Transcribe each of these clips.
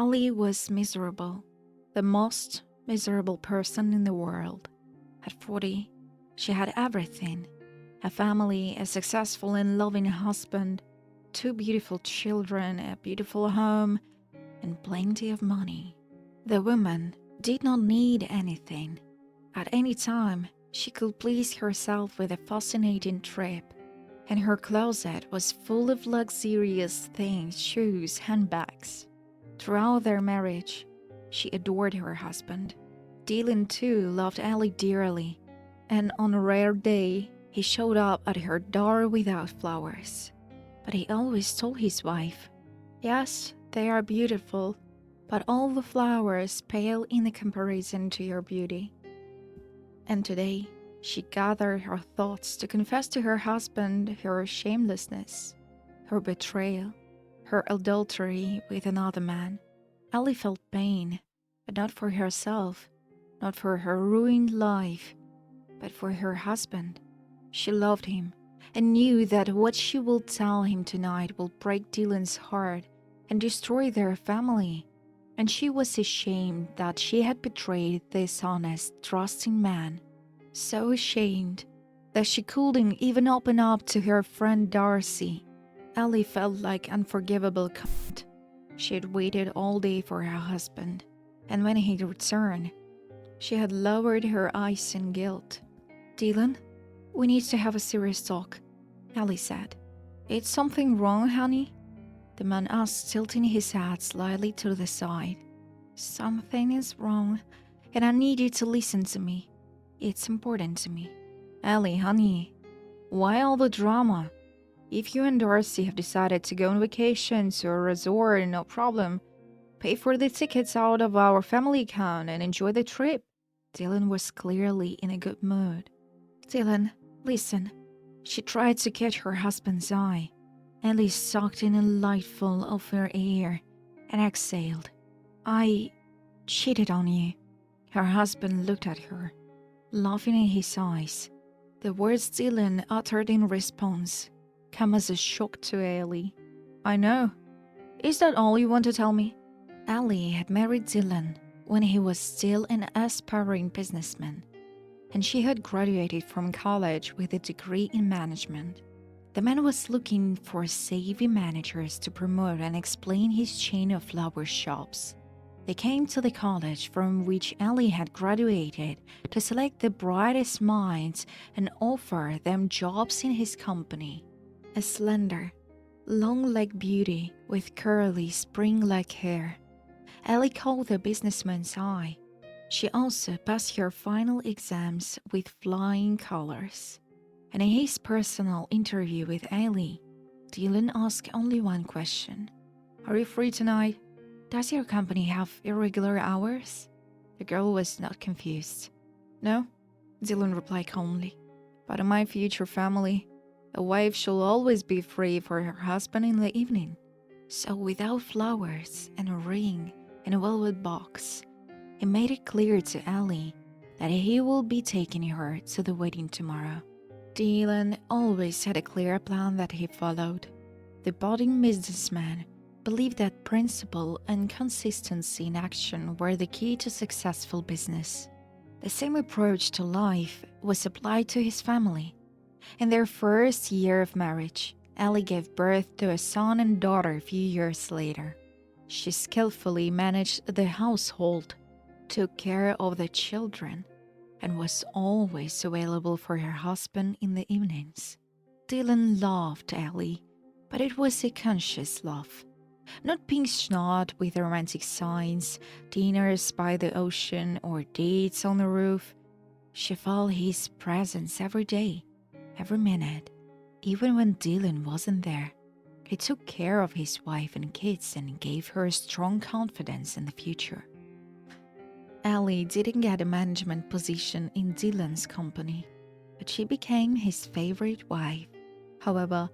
Ali was miserable, the most miserable person in the world. At 40, she had everything: a family, a successful and loving husband, 2 beautiful children, a beautiful home, and plenty of money. The woman did not need anything. At any time, she could please herself with a fascinating trip, and her closet was full of luxurious things, shoes, handbags. Throughout their marriage, she adored her husband. Dylan too loved Ali dearly, and on a rare day, he showed up at her door without flowers. But he always told his wife, "Yes, they are beautiful, but all the flowers pale in the comparison to your beauty." And today, she gathered her thoughts to confess to her husband her shamelessness, her betrayal, her adultery with another man. Ali felt pain, but not for herself, not for her ruined life, but for her husband. She loved him and knew that what she would tell him tonight will break Dylan's heart and destroy their family. And she was ashamed that she had betrayed this honest, trusting man. So ashamed that she couldn't even open up to her friend Darcy. Ali felt like unforgivable cunt. She had waited all day for her husband, and when he returned, she had lowered her eyes in guilt. "Dylan, we need to have a serious talk," Ali said. "Is something wrong, honey?" The man asked, tilting his head slightly to the side. "Something is wrong, and I need you to listen to me. It's important to me." "Ali, honey, why all the drama? If you and Darcy have decided to go on vacation to a resort, no problem. Pay for the tickets out of our family account and enjoy the trip." Dylan was clearly in a good mood. "Dylan, listen." She tried to catch her husband's eye. Ali sucked in a lightful of her air and exhaled. "I cheated on you." Her husband looked at her, laughing in his eyes. The words Dylan uttered in response came as a shock to Ali. "I know. Is that all you want to tell me?" Ali had married Dylan when he was still an aspiring businessman, and she had graduated from college with a degree in management. The man was looking for savvy managers to promote and explain his chain of flower shops. They came to the college from which Ali had graduated to select the brightest minds and offer them jobs in his company. A slender, long-legged beauty with curly, spring-like hair, Ali caught the businessman's eye. She also passed her final exams with flying colors. And in his personal interview with Ali, Dylan asked only one question. "Are you free tonight? Does your company have irregular hours?" The girl was not confused. "No," Dylan replied calmly. "But in my future family, a wife should always be free for her husband in the evening." So without flowers and a ring and a velvet box, he made it clear to Ali that he will be taking her to the wedding tomorrow. Dylan always had a clear plan that he followed. The budding businessman believed that principle and consistency in action were the key to successful business. The same approach to life was applied to his family. In their first year of marriage, Ali gave birth to a son and daughter a few years later. She skillfully managed the household, took care of the children, and was always available for her husband in the evenings. Dylan loved Ali, but it was a conscious love. Not being snot with romantic signs, dinners by the ocean, or dates on the roof. She felt his presence every day, every minute, even when Dylan wasn't there. He took care of his wife and kids and gave her strong confidence in the future. Ali didn't get a management position in Dylan's company, but she became his favorite wife. However,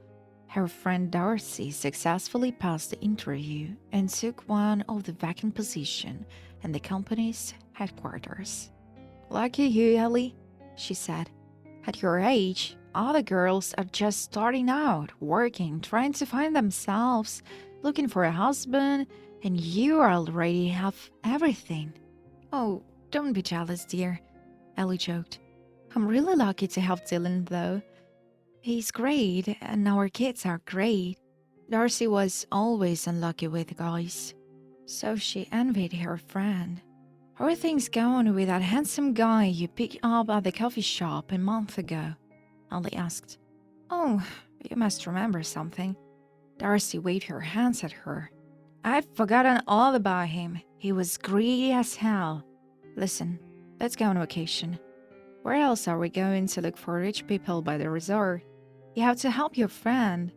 her friend Darcy successfully passed the interview and took one of the vacant positions in the company's headquarters. "Lucky you, Ali," she said. "At your age, other girls are just starting out, working, trying to find themselves, looking for a husband, And you already have everything. Oh, don't be jealous, dear, Ellie joked. I'm really lucky to have Dylan, though. He's great, and our kids are great. Darcy was always unlucky with guys, so she envied her friend. How are things going with that handsome guy you picked up at the coffee shop a month ago? Ellie asked. Oh, you must remember something. Darcy waved her hands at her. I've forgotten all about him. He was greedy as hell. Listen, let's go on vacation. Where else are we going to look for rich people by the resort? You have to help your friend.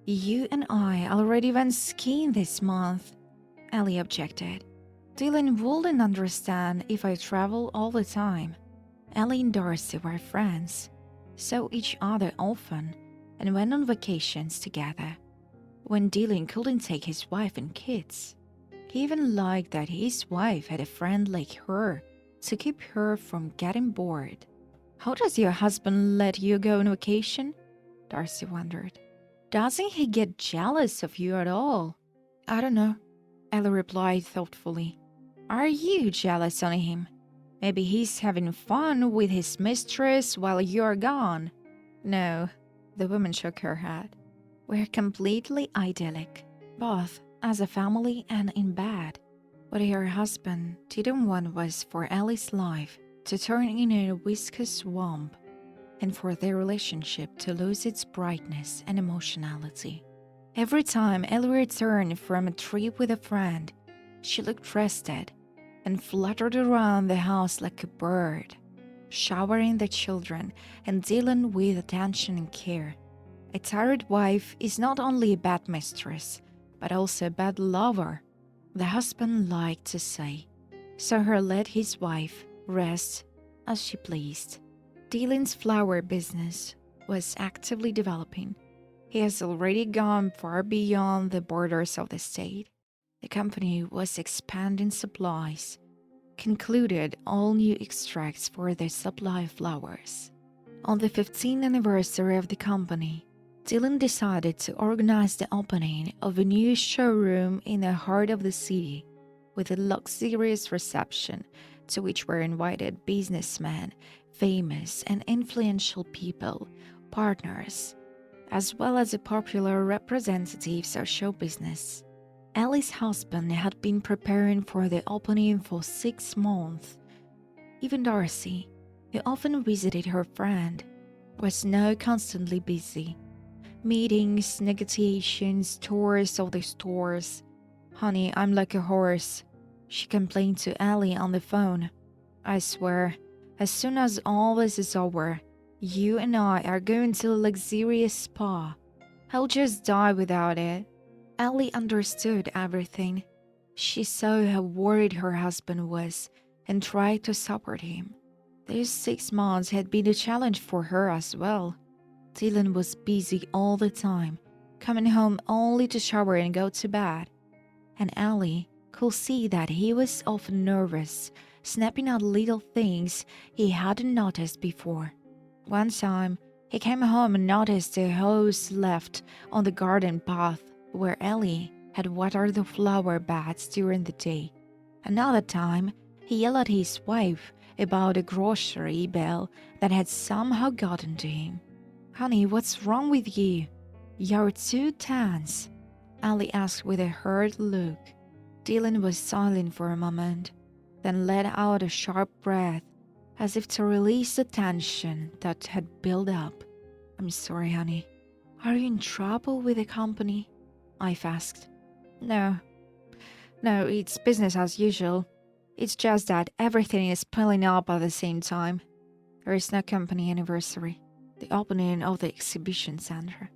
You and I already went skiing this month, Ellie objected. Dylan wouldn't understand if I travel all the time. Ellie and Darcy were friends, saw each other often, and went on vacations together. When Dylan couldn't take his wife and kids, he even liked that his wife had a friend like her to keep her from getting bored. How does your husband let you go on vacation? Darcy wondered. Doesn't he get jealous of you at all? I don't know, Ellie replied thoughtfully. Are you jealous on him? Maybe he's having fun with his mistress while you're gone. No, the woman shook her head. We're completely idyllic, both as a family and in bed. What her husband didn't want was for Ellie's life to turn into a viscous swamp, and for their relationship to lose its brightness and emotionality. Every time Ellie returned from a trip with a friend, she looked rested and fluttered around the house like a bird, showering the children and dealing with attention and care. A tired wife is not only a bad mistress, but also a bad lover, the husband liked to say. So he let his wife rest as she pleased. Dylan's flower business was actively developing. He has already gone far beyond the borders of the state. The company was expanding supplies, concluded all new extracts for their supply of flowers. On the 15th anniversary of the company, Dylan decided to organize the opening of a new showroom in the heart of the city, with a luxurious reception to which were invited businessmen, famous and influential people, partners, as well as the popular representatives of show business. Ellie's husband had been preparing for the opening for 6 months. Even Darcy, who often visited her friend, was now constantly busy. Meetings, negotiations, tours of the stores. Honey, I'm like a horse, she complained to Ellie on the phone. I swear, as soon as all this is over, you and I are going to a luxurious spa. I'll just die without it. Ellie understood everything. She saw how worried her husband was and tried to support him. These 6 months had been a challenge for her as well. Dylan was busy all the time, coming home only to shower and go to bed. And Ellie could see that he was often nervous, snapping at little things he hadn't noticed before. One time, he came home and noticed a hose left on the garden path where Ellie had watered the flower beds during the day. Another time, he yelled at his wife about a grocery bill that had somehow gotten to him. Honey, what's wrong with you? You're too tense, Ellie asked with a hurt look. Dylan was silent for a moment, then let out a sharp breath, as if to release the tension that had built up. I'm sorry, honey. Are you in trouble with the company? I asked. No, it's business as usual. It's just that everything is piling up at the same time. There is no company anniversary, the opening of the exhibition center.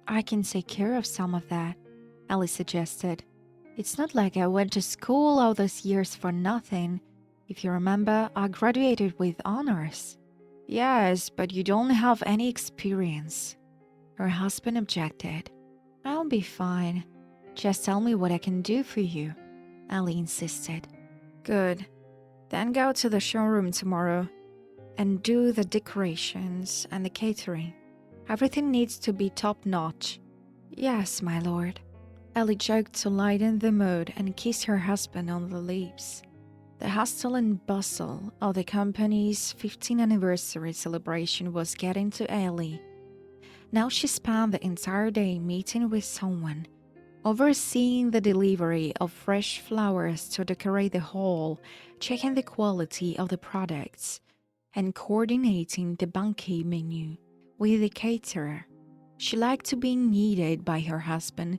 I can take care of some of that, Ellie suggested. It's not like I went to school all those years for nothing. If you remember, I graduated with honors. Yes, but you don't have any experience. Her husband objected. I'll be fine. Just tell me what I can do for you, Ellie insisted. Good. Then go to the showroom tomorrow and do the decorations and the catering. Everything needs to be top-notch. Yes, my lord. Ellie joked to lighten the mood and kissed her husband on the lips. The hustle and bustle of the company's 15th anniversary celebration was getting to Ellie. Now she spent the entire day meeting with someone, overseeing the delivery of fresh flowers to decorate the hall, checking the quality of the products, and coordinating the banquet menu with the caterer. She liked to be needed by her husband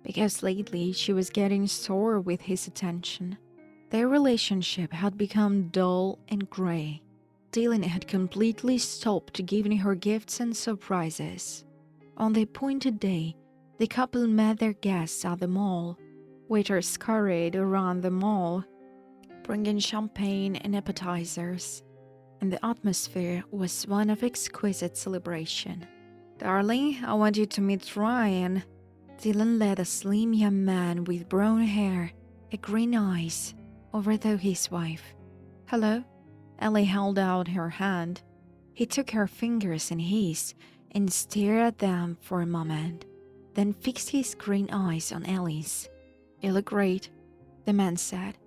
because lately she was getting sore with his attention. Their relationship had become dull and gray. Dylan had completely stopped giving her gifts and surprises. On the appointed day, the couple met their guests at the mall. Waiters scurried around the mall, bringing champagne and appetizers, and the atmosphere was one of exquisite celebration. "Darling, I want you to meet Ryan." Dylan led a slim young man with brown hair and green eyes over to his wife. "Hello?" Ellie held out her hand. He took her fingers in his and stared at them for a moment, then fixed his green eyes on Ellie's. "You look great," the man said.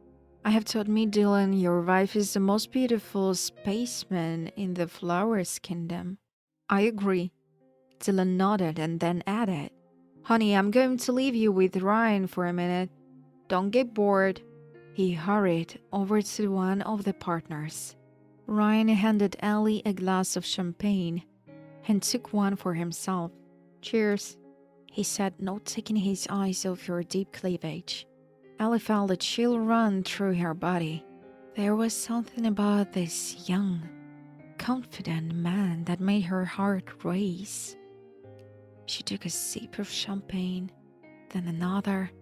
"I have to admit, Dylan, your wife is the most beautiful spaceman in the flowers kingdom." "I agree." Dylan nodded and then added, "Honey, I'm going to leave you with Ryan for a minute. Don't get bored." He hurried over to one of the partners. Ryan handed Ellie a glass of champagne and took one for himself. "Cheers," he said, not taking his eyes off her deep cleavage. Ellie felt a chill run through her body. There was something about this young, confident man that made her heart race. She took a sip of champagne, then another,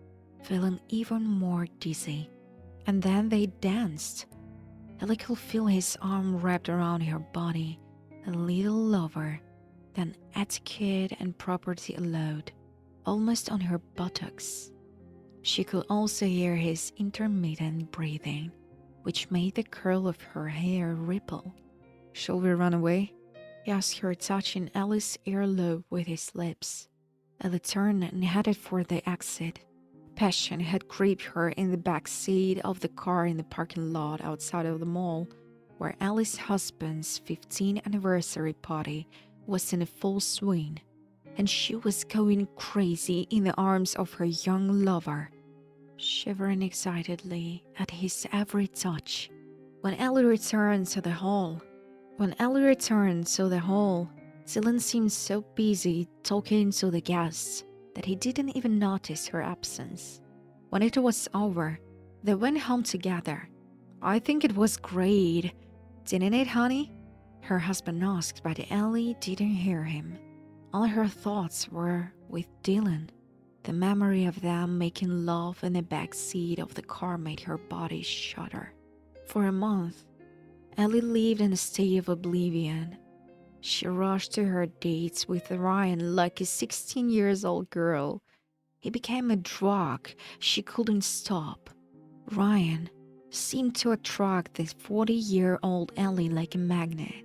feeling even more dizzy. And then they danced. Ellie could feel his arm wrapped around her body, a little lower than etiquette and property allowed, almost on her buttocks. She could also hear his intermittent breathing, which made the curl of her hair ripple. "Shall we run away?" he asked her, touching Ellie's earlobe with his lips. Ellie turned and headed for the exit. Passion had gripped her in the back seat of the car in the parking lot outside of the mall, where Ellie's husband's 15th anniversary party was in full swing, and she was going crazy in the arms of her young lover, shivering excitedly at his every touch. When Ellie returned to the hall, Dylan seemed so busy talking to the guests that he didn't even notice her absence. When it was over, they went home together. "I think it was great, didn't it, honey?" her husband asked, but Ellie didn't hear him. All her thoughts were with Dylan. The memory of them making love in the back seat of the car made her body shudder. For a month, Ellie lived in a state of oblivion. She rushed to her dates with Ryan like a 16-year-old girl. He became a drug she couldn't stop. Ryan seemed to attract the 40-year-old Ellie like a magnet.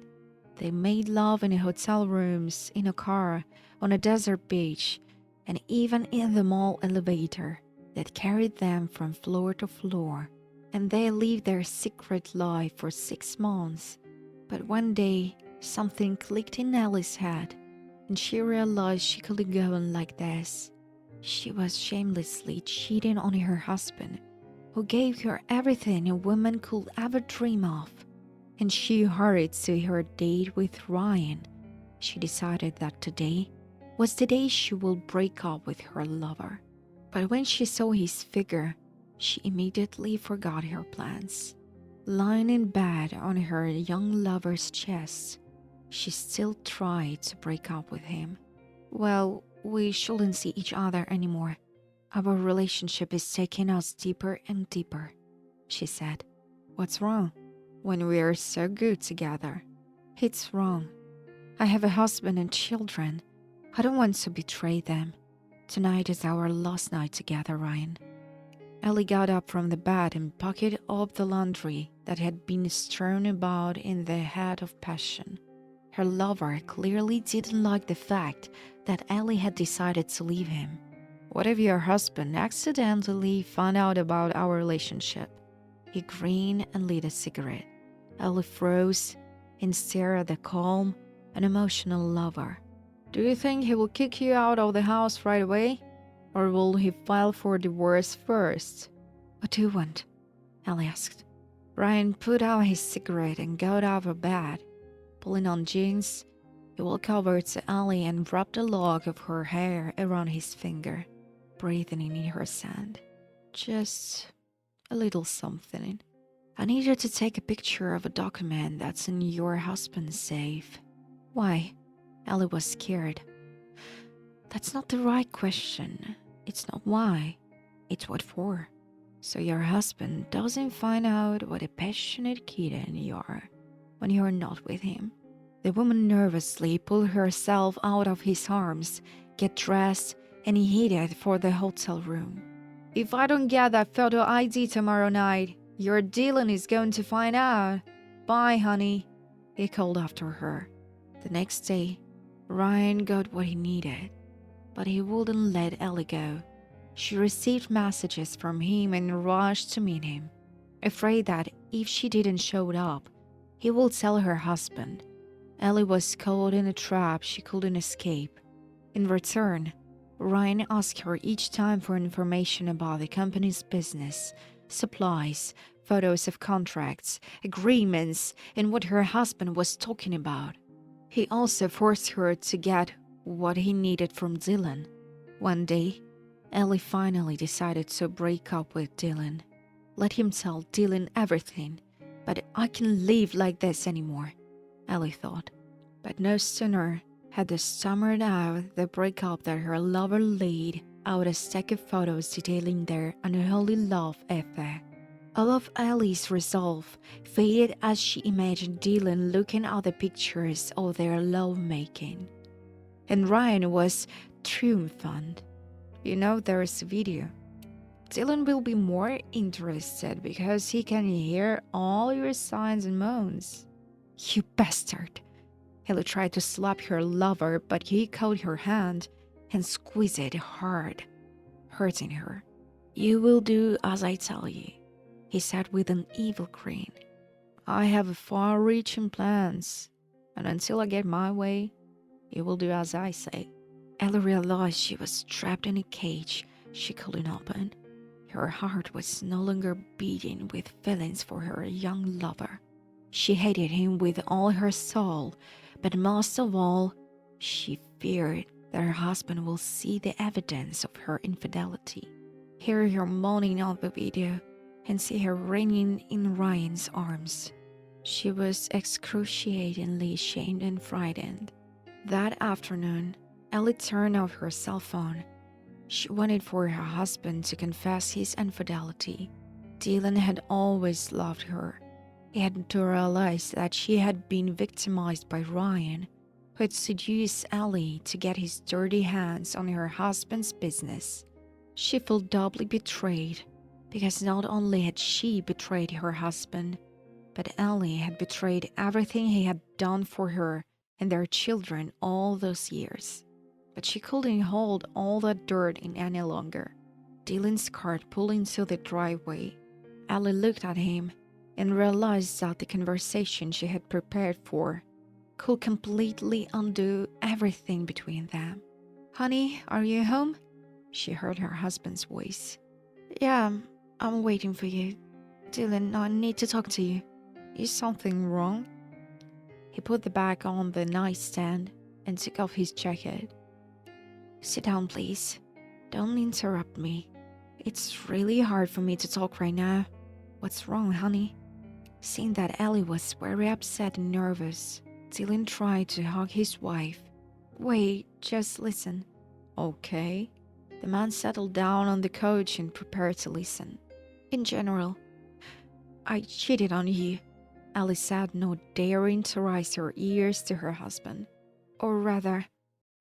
They made love in hotel rooms, in a car, on a desert beach, and even in the mall elevator that carried them from floor to floor. And they lived their secret life for 6 months. But one day, something clicked in Ellie's head, and she realized she couldn't go on like this. She was shamelessly cheating on her husband, who gave her everything a woman could ever dream of. And she hurried to her date with Ryan. She decided that today was the day she would break up with her lover. But when she saw his figure, she immediately forgot her plans. Lying in bed on her young lover's chest, she still tried to break up with him. "Well, we shouldn't see each other anymore. Our relationship is taking us deeper and deeper," she said. "What's wrong? When we are so good together." "It's wrong. I have a husband and children. I don't want to betray them. Tonight is our last night together, Ryan." Ellie got up from the bed and bucketed up the laundry that had been strewn about in the heat of passion. Her lover clearly didn't like the fact that Ellie had decided to leave him. What if your husband accidentally found out about our relationship? He grinned and lit a cigarette. Ellie froze and stared at the calm and emotional lover. Do you think he will kick you out of the house right away? Or will he file for divorce first? What do you want? Ellie asked. Ryan put out his cigarette and got out of bed. Pulling on jeans, he walked over to Ellie and wrapped a lock of her hair around his finger, breathing in her hand. Just a little something. I need you to take a picture of a document that's in your husband's safe. Why? Ellie was scared. That's not the right question. It's not why. It's what for. So your husband doesn't find out what a passionate kitten you are when you're not with him. The woman nervously pulled herself out of his arms, get dressed, and headed for the hotel room. If I don't get that photo ID tomorrow night, your Dylan is going to find out. Bye, honey, he called after her. The next day, Ryan got what he needed, but he wouldn't let Ellie go. She received messages from him and rushed to meet him, afraid that if she didn't show up, he would tell her husband. Ellie was caught in a trap she couldn't escape. In return, Ryan asked her each time for information about the company's business, supplies, photos of contracts, agreements, and what her husband was talking about. He also forced her to get what he needed from Dylan. One day, Ellie finally decided to break up with Dylan. Let him tell Dylan everything, but I can't live like this anymore, Ellie thought. But no sooner had they stammered out the breakup that her lover laid out a stack of photos detailing their unholy love affair. All of Ellie's resolve faded as she imagined Dylan looking at the pictures of their lovemaking. And Ryan was triumphant. You know, there is a video. Dylan will be more interested because he can hear all your sighs and moans. You bastard! Ellie tried to slap her lover, but he caught her hand and squeezed it hard, hurting her. You will do as I tell you, he said with an evil grin. I have far-reaching plans, and until I get my way, you will do as I say. Ellie realized she was trapped in a cage she couldn't open. Her heart was no longer beating with feelings for her young lover. She hated him with all her soul, but most of all, she feared that her husband will see the evidence of her infidelity, hear her moaning on the video, and see her wringing in Ryan's arms. She was excruciatingly ashamed and frightened. That afternoon, Ellie turned off her cell phone. She wanted for her husband to confess his infidelity. Dylan had always loved her. He had to realize that she had been victimized by Ryan, who had seduced Ellie to get his dirty hands on her husband's business. She felt doubly betrayed, because not only had she betrayed her husband, but Ellie had betrayed everything he had done for her and their children all those years. But she couldn't hold all that dirt in any longer. Dylan's cart pulled into the driveway. Ellie looked at him and realized that the conversation she had prepared for could completely undo everything between them. Honey, are you home? She heard her husband's voice. Yeah, I'm waiting for you. Dylan, I need to talk to you. Is something wrong? He put the bag on the nightstand and took off his jacket. Sit down, please. Don't interrupt me. It's really hard for me to talk right now. What's wrong, honey? Seeing that Ellie was very upset and nervous, Dylan tried to hug his wife. Wait, just listen. Okay. The man settled down on the couch and prepared to listen. In general, I cheated on you, Ellie said, not daring to raise her ears to her husband. Or rather,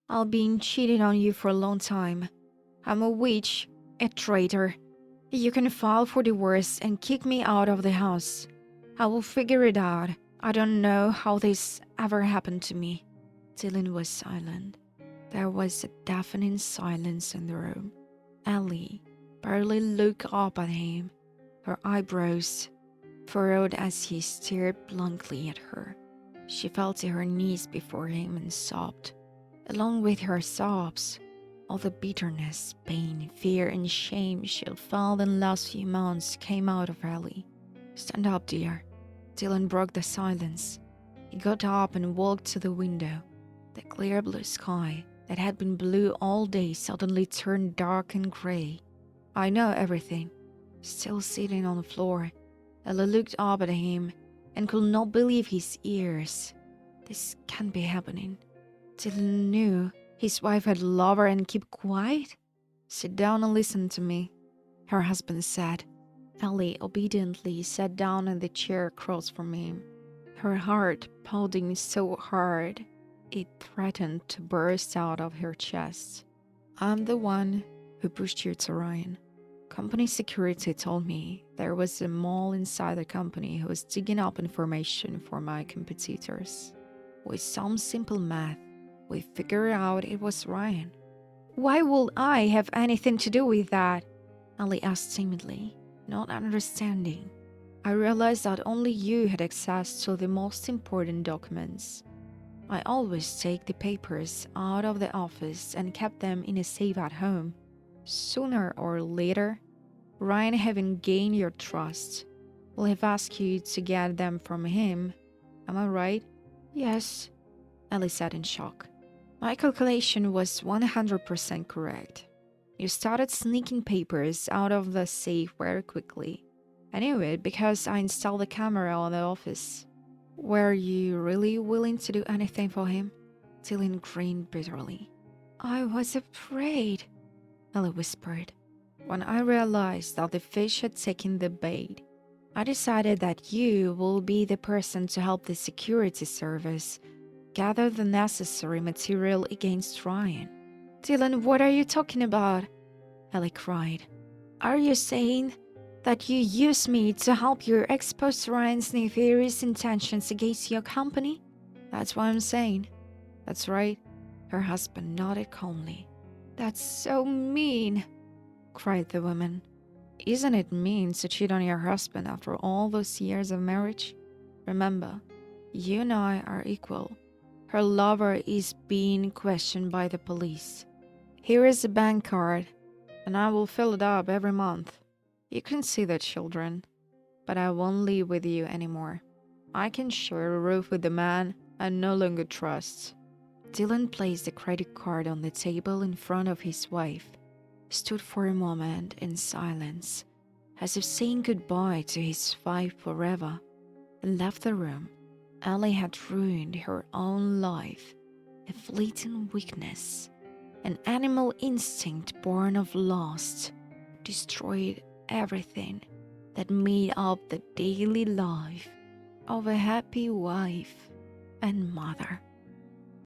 I've been cheating on you for a long time. I'm a witch, a traitor. You can file for divorce and kick me out of the house. I will figure it out. I don't know how this ever happened to me. Dylan was silent. There was a deafening silence in the room. Ellie barely looked up at him, her eyebrows furrowed as he stared blankly at her. She fell to her knees before him and sobbed. Along with her sobs, all the bitterness, pain, fear, and shame she'd felt in the last few months came out of Ellie. "Stand up, dear." Dylan broke the silence. He got up and walked to the window. The clear blue sky that had been blue all day suddenly turned dark and grey. "I know everything." Still sitting on the floor, Ellie looked up at him and could not believe his ears. This can't be happening. Dylan knew his wife had loved her and keep quiet? "Sit down and listen to me," her husband said. Ellie obediently sat down in the chair across from him, her heart pounding so hard it threatened to burst out of her chest. "I'm the one who pushed you to Ryan. Company security told me there was a mole inside the company who was digging up information for my competitors. With some simple math, we figured out it was Ryan." "Why would I have anything to do with that?" Ellie asked timidly, not understanding. "I realized that only you had access to the most important documents. I always take the papers out of the office and kept them in a safe at home. Sooner or later, Ryan, having gained your trust, will have asked you to get them from him. Am I right?" "Yes," Ellie said in shock. "My calculation was 100% correct. You started sneaking papers out of the safe very quickly. I knew it because I installed the camera on the office." "Were you really willing to do anything for him?" Dylan grinned bitterly. "I was afraid," Ellie whispered. "When I realized that the fish had taken the bait, I decided that you will be the person to help the security service gather the necessary material against Ryan." "Dylan, what are you talking about?" Ellie cried. "Are you saying that you use me to help you expose Ryan's nefarious intentions against your company?" "That's what I'm saying." "That's right," her husband nodded calmly. "That's so mean," cried the woman. "Isn't it mean to cheat on your husband after all those years of marriage? Remember, you and I are equal. Her lover is being questioned by the police. Here is a bank card, and I will fill it up every month. You can see the children, but I won't live with you anymore. I can share a roof with the man I no longer trust." Dylan placed the credit card on the table in front of his wife, stood for a moment in silence, as if saying goodbye to his wife forever, and left the room. Ellie had ruined her own life, a fleeting weakness, an animal instinct born of lust, destroyed everything that made up the daily life of a happy wife and mother.